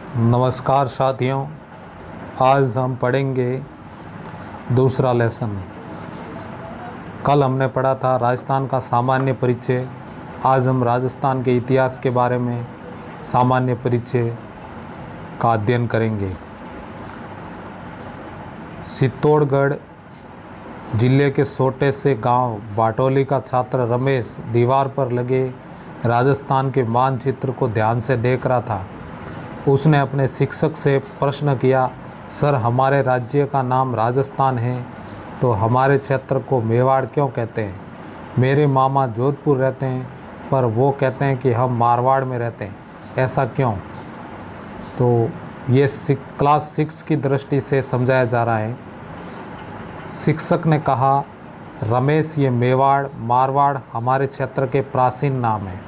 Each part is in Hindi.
नमस्कार साथियों, आज हम पढ़ेंगे दूसरा लेसन। कल हमने पढ़ा था राजस्थान का सामान्य परिचय। आज हम राजस्थान के इतिहास के बारे में सामान्य परिचय का अध्ययन करेंगे। चित्तौड़गढ़ जिले के छोटे से गांव बाटोली का छात्र रमेश दीवार पर लगे राजस्थान के मानचित्र को ध्यान से देख रहा था। उसने अपने शिक्षक से प्रश्न किया, सर, हमारे राज्य का नाम राजस्थान है, तो हमारे क्षेत्र को मेवाड़ क्यों कहते हैं? मेरे मामा जोधपुर रहते हैं, पर वो कहते हैं कि हम मारवाड़ में रहते हैं, ऐसा क्यों? तो ये क्लास 6 की दृष्टि से समझाया जा रहा है। शिक्षक ने कहा, रमेश, ये मेवाड़ मारवाड़ हमारे क्षेत्र के प्राचीन नाम हैं।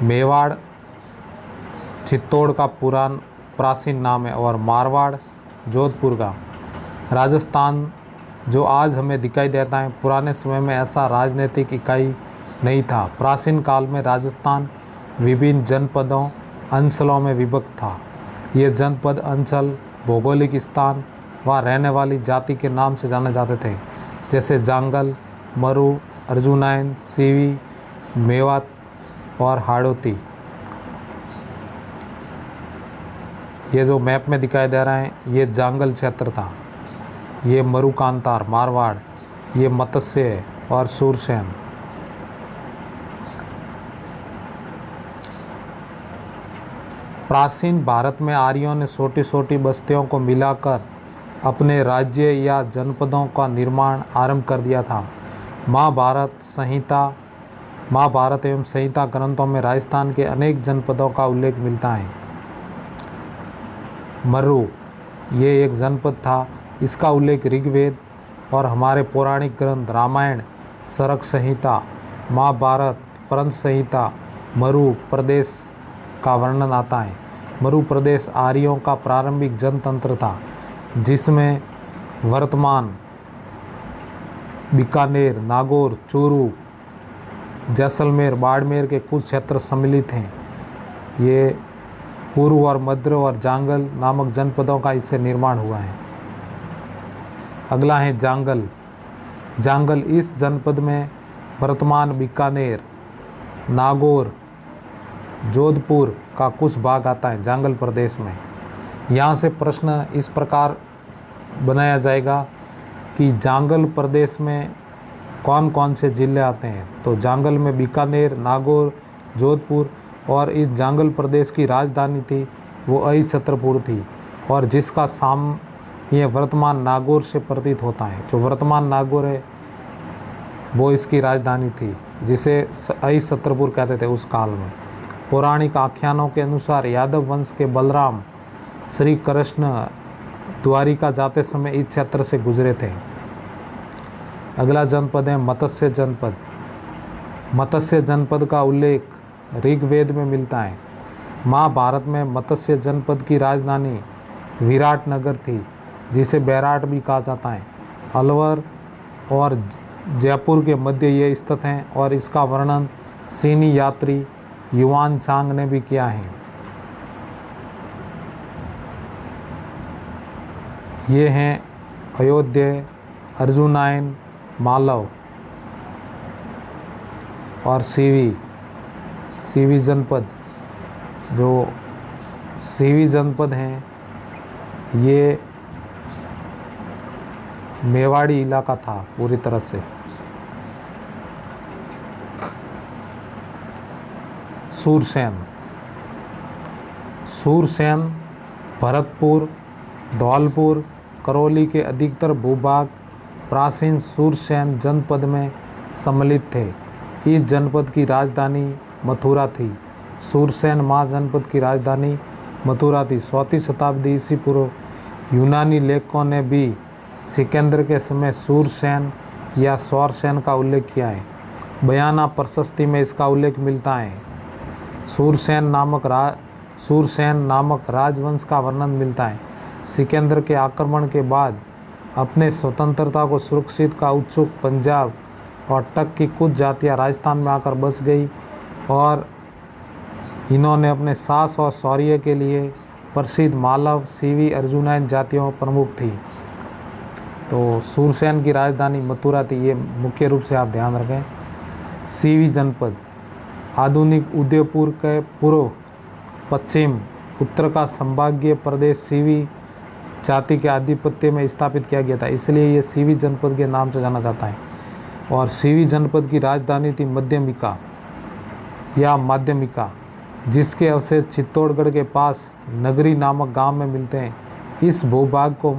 मेवाड़ चित्तौड़ का प्राचीन नाम है और मारवाड़ जोधपुर का। राजस्थान जो आज हमें दिखाई देता है, पुराने समय में ऐसा राजनीतिक इकाई नहीं था। प्राचीन काल में राजस्थान विभिन्न जनपदों अंचलों में विभक्त था। ये जनपद अंचल भौगोलिक स्थान व रहने वाली जाति के नाम से जाने जाते थे, जैसे जांगल, मरु, अर्जुनायन, सीवी, मेवात और हाड़ौती। ये जो मैप में दिखाई दे रहा है, ये जांगल क्षेत्र था। ये मरुकांतार मारवाड़, ये मत्स्य और सूरसेन। प्राचीन भारत में आर्यों ने छोटी छोटी बस्तियों को मिलाकर अपने राज्य या जनपदों का निर्माण आरंभ कर दिया था। महाभारत एवं संहिता ग्रंथों में राजस्थान के अनेक जनपदों का उल्लेख मिलता है। मरु ये एक जनपद था। इसका उल्लेख ऋग्वेद और हमारे पौराणिक ग्रंथ रामायण, सरक संहिता, महाभारत, फ्रंस संहिता मरु प्रदेश का वर्णन आता है। मरु प्रदेश आर्यों का प्रारंभिक जनतंत्र था, जिसमें वर्तमान बीकानेर, नागौर, चूरू, जैसलमेर, बाड़मेर के कुछ क्षेत्र सम्मिलित हैं। ये पूर्व और मध्य और जांगल नामक जनपदों का इससे निर्माण हुआ है। अगला है जांगल। जांगल इस जनपद में वर्तमान बीकानेर, नागौर, जोधपुर का कुछ भाग आता है जांगल प्रदेश में। यहाँ से प्रश्न इस प्रकार बनाया जाएगा कि जांगल प्रदेश में कौन कौन से जिले आते हैं। तो जांगल में बीकानेर, नागौर, जोधपुर और इस जांगल प्रदेश की राजधानी थी वो अहिछत्रपुर थी, और जिसका ये वर्तमान नागौर से प्रतीत होता है। जो वर्तमान नागौर है वो इसकी राजधानी थी, जिसे अहिछत्रपुर कहते थे उस काल में। पौराणिक आख्यानों के अनुसार यादव वंश के बलराम श्री कृष्ण द्वारिका जाते समय इस क्षेत्र से गुजरे थे। अगला जनपद है मत्स्य जनपद। मत्स्य जनपद का उल्लेख ऋग्वेद में मिलता है। महाभारत में मत्स्य जनपद की राजधानी विराटनगर थी, जिसे बैराट भी कहा जाता है। अलवर और जयपुर के मध्य ये स्थित हैं और इसका वर्णन चीनी यात्री युआन सांग ने भी किया है। ये हैं अयोध्या, अर्जुनायन, मालव और सीवी जनपद। जो सीवी जनपद हैं ये मेवाड़ी इलाका था पूरी तरह से। सूरसेन भरतपुर, धौलपुर, करौली के अधिकतर भूभाग प्राचीन सूरसेन जनपद में सम्मिलित थे। इस जनपद की राजधानी मथुरा थी। सूरसेन महाजनपद की राजधानी मथुरा थी। 4वीं शताब्दी ईसा पूर्व यूनानी लेखकों ने भी सिकंदर के समय सूरसेन या सौरसेन का उल्लेख किया है। बयाना प्रशस्ति में इसका उल्लेख मिलता है। सूरसेन नामक राजवंश का वर्णन मिलता है। सिकंदर के आक्रमण के बाद अपने स्वतंत्रता को सुरक्षित का उत्सुक पंजाब और टक की कुछ जातियां राजस्थान में आकर बस गई और इन्होंने अपने साहस और शौर्य के लिए प्रसिद्ध मालव, सीवी, अर्जुनायन जातियों प्रमुख थी। तो सूरसेन की राजधानी मथुरा थी, ये मुख्य रूप से आप ध्यान रखें। सीवी जनपद आधुनिक उदयपुर के पूर्व पश्चिम उत्तर का संभागीय प्रदेश सीवी जाति के आधिपत्य में स्थापित किया गया था, इसलिए ये सीवी जनपद के नाम से जाना जाता है। और सीवी जनपद की राजधानी थी मध्यमिका या माध्यमिका, जिसके अवशेष चित्तौड़गढ़ के पास नगरी नामक गांव में मिलते हैं। इस भूभाग को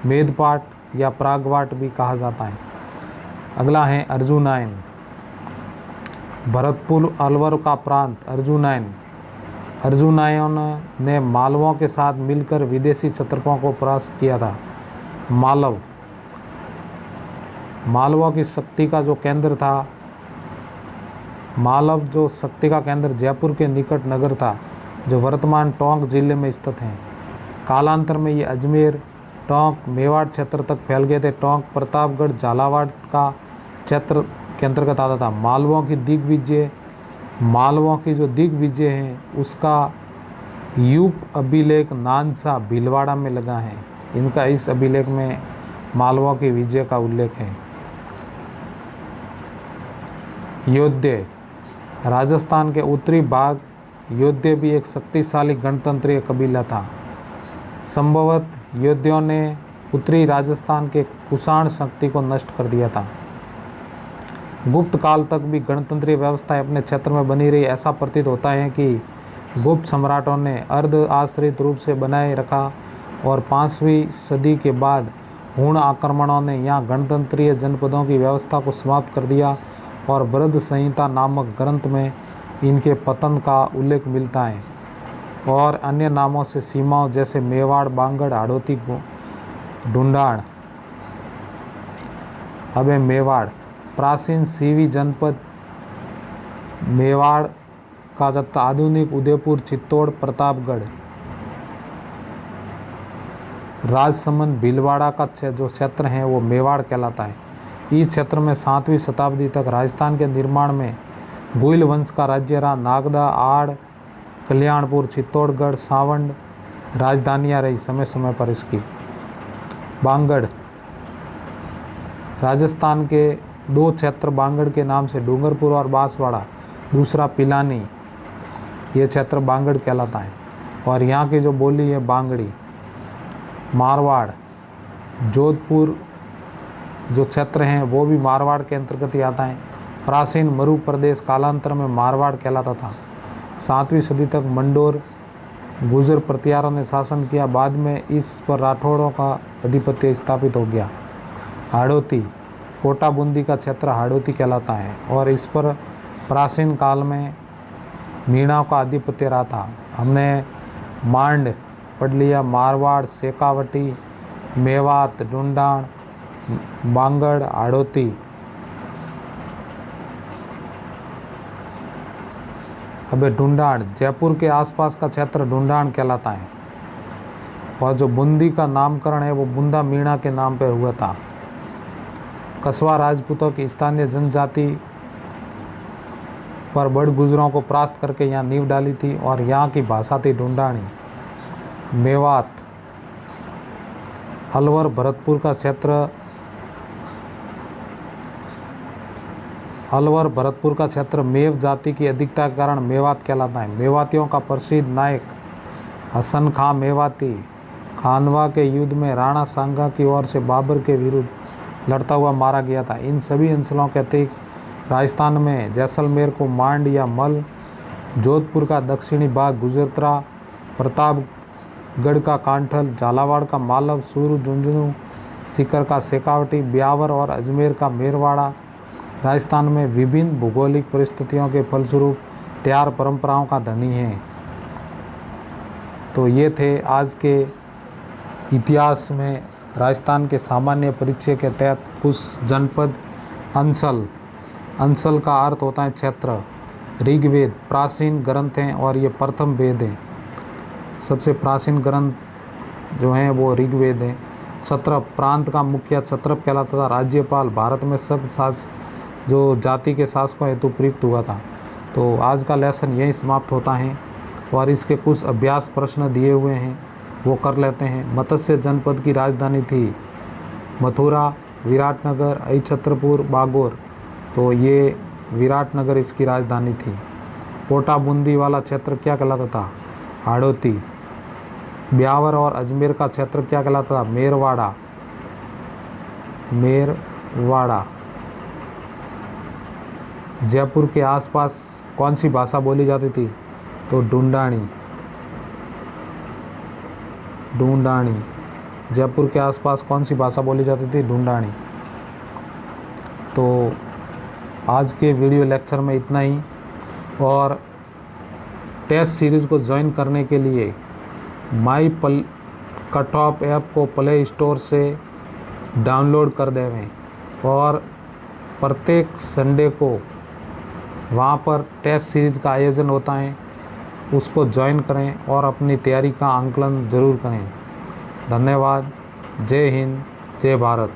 मेदपाट या प्रागवाट भी कहा जाता है। अगला है अर्जुनायन। भरतपुर अलवर का प्रांत अर्जुनायन। अर्जुनायनों ने मालवों के साथ मिलकर विदेशी क्षत्रपों को परास्त किया था। मालवा की शक्ति का जो केंद्र था, मालव जो शक्ति का केंद्र जयपुर के निकट नगर था, जो वर्तमान टोंक जिले में स्थित है। कालांतर में ये अजमेर, टोंक, मेवाड़ क्षेत्र तक फैल गए थे। टोंक प्रतापगढ़, झालावाड़ का क्षेत्र के अंतर्गत आता था। मालवों की जो दिग्विजय हैं उसका युग अभिलेख नानसा भीलवाड़ा में लगा है। इनका इस अभिलेख में मालवों की विजय का उल्लेख है। योद्धे राजस्थान के उत्तरी भाग योद्धे भी एक शक्तिशाली गणतंत्रीय कबीला था। संभवतः योद्धियों ने उत्तरी राजस्थान के कुषाण शक्ति को नष्ट कर दिया था। गुप्त काल तक भी गणतंत्रीय व्यवस्था अपने क्षेत्र में बनी रही। ऐसा प्रतीत होता है कि गुप्त सम्राटों ने अर्ध आश्रित रूप से बनाए रखा और 5वीं सदी के बाद हूण आक्रमणों ने यहाँ गणतंत्रीय जनपदों की व्यवस्था को समाप्त कर दिया और बृहद संहिता नामक ग्रंथ में इनके पतन का उल्लेख मिलता है। और अन्य नामों से सीमाओं जैसे मेवाड़, बांगड़, हाड़ौती, ढूंढाड़। अब है मेवाड़। प्राचीन सीवी जनपद मेवाड़ का जत्था आधुनिक उदयपुर, चित्तौड़, प्रतापगढ़, राजसमंद, भीलवाड़ा का जो क्षेत्र है वो मेवाड़ कहलाता है। इस क्षेत्र में 7वीं शताब्दी तक राजस्थान के निर्माण में गुइल वंश का राज्य रहा। नागदा, आड़, कल्याणपुर, चित्तौड़गढ़, सावंड राजधानियाँ रही समय समय पर इसकी। बांगड़ राजस्थान के 2 क्षेत्र बांगड़ के नाम से, डूंगरपुर और बांसवाड़ा, दूसरा पिलानी, ये क्षेत्र बांगड़ कहलाता है। और यहाँ की जो बोली है बांगड़ी। मारवाड़ जोधपुर जो क्षेत्र हैं वो भी मारवाड़ के अंतर्गत ही आता है। प्राचीन मरु प्रदेश कालांतर में मारवाड़ कहलाता था। 7वीं सदी तक मंडोर गुर्जर प्रतिहारों ने शासन किया। बाद में इस पर राठौड़ों का आधिपत्य स्थापित हो गया। हाड़ौती कोटा बूंदी का क्षेत्र हाड़ौती कहलाता है और इस पर प्राचीन काल में मीणाओं का आधिपत्य रहा था। हमने मांड पढ़ लिया, मारवाड़, शेखावटी, मेवात, ढूंढाड़, बांगड़, हाड़ौती। अब ढूंढाड़ जयपुर के आसपास का क्षेत्र ढूंढाड़ कहलाता है। और जो बूंदी का नामकरण है वो बूंदा मीणा के नाम पर हुआ था। कस्बा राजपूतों की स्थानीय जनजाति पर बड़ गुजरों को परास्त करके यहाँ नींव डाली थी और यहाँ की भाषा थी ढूंढाणी। मेवात अलवर भरतपुर का क्षेत्र मेव जाति की अधिकता के कारण मेवात कहलाता है। मेवातियों का प्रसिद्ध नायक हसन खां मेवाती खानवा के युद्ध में राणा सांगा की ओर से बाबर के विरुद्ध लड़ता हुआ मारा गया था। इन सभी अंचलों के अतिरिक्त राजस्थान में जैसलमेर को मांड या मल, जोधपुर का दक्षिणी भाग गुजरातरा, प्रतापगढ़ का कांठल, झालावाड़ का मालव, सूरू, झुंझुनू, सीकर का शेखावटी, ब्यावर और अजमेर का मेरवाड़ा राजस्थान में विभिन्न भौगोलिक परिस्थितियों के फलस्वरूप तैयार परंपराओं का धनी है। तो ये थे आज के इतिहास में राजस्थान के सामान्य परिचय के तहत कुछ जनपद। अंचल का अर्थ होता है क्षेत्र। ऋग्वेद प्राचीन ग्रंथ हैं और ये प्रथम वेद है। सबसे प्राचीन ग्रंथ जो हैं वो ऋग्वेद है। क्षत्रप प्रांत का मुखिया क्षत्रप कहलाता था। राज्यपाल भारत में सब जो जाति के शासकों हेतु प्रयुक्त हुआ था। तो आज का लेसन यहीं समाप्त होता है। और इसके कुछ अभ्यास प्रश्न दिए हुए हैं, वो कर लेते हैं। मत्स्य जनपद की राजधानी थी मथुरा, विराटनगर, अहिछत्रपुर, बागोर। तो ये विराटनगर इसकी राजधानी थी। कोटा बूंदी वाला क्षेत्र क्या कहलाता था? हाड़ौती। ब्यावर और अजमेर का क्षेत्र क्या कहलाता था? मेरवाड़ा। मेरवाड़ा। जयपुर के आसपास कौन सी भाषा बोली जाती थी? तो ढूंढानी। ढूंढानी। जयपुर के आसपास कौन सी भाषा बोली जाती थी? ढूंढानी। तो आज के वीडियो लेक्चर में इतना ही। और टेस्ट सीरीज़ को ज्वाइन करने के लिए माई कट ऑफ ऐप को प्ले स्टोर से डाउनलोड कर देवें और प्रत्येक संडे को वहाँ पर टेस्ट सीरीज़ का आयोजन होता है, उसको ज्वाइन करें और अपनी तैयारी का आंकलन ज़रूर करें। धन्यवाद। जय हिंद, जय भारत।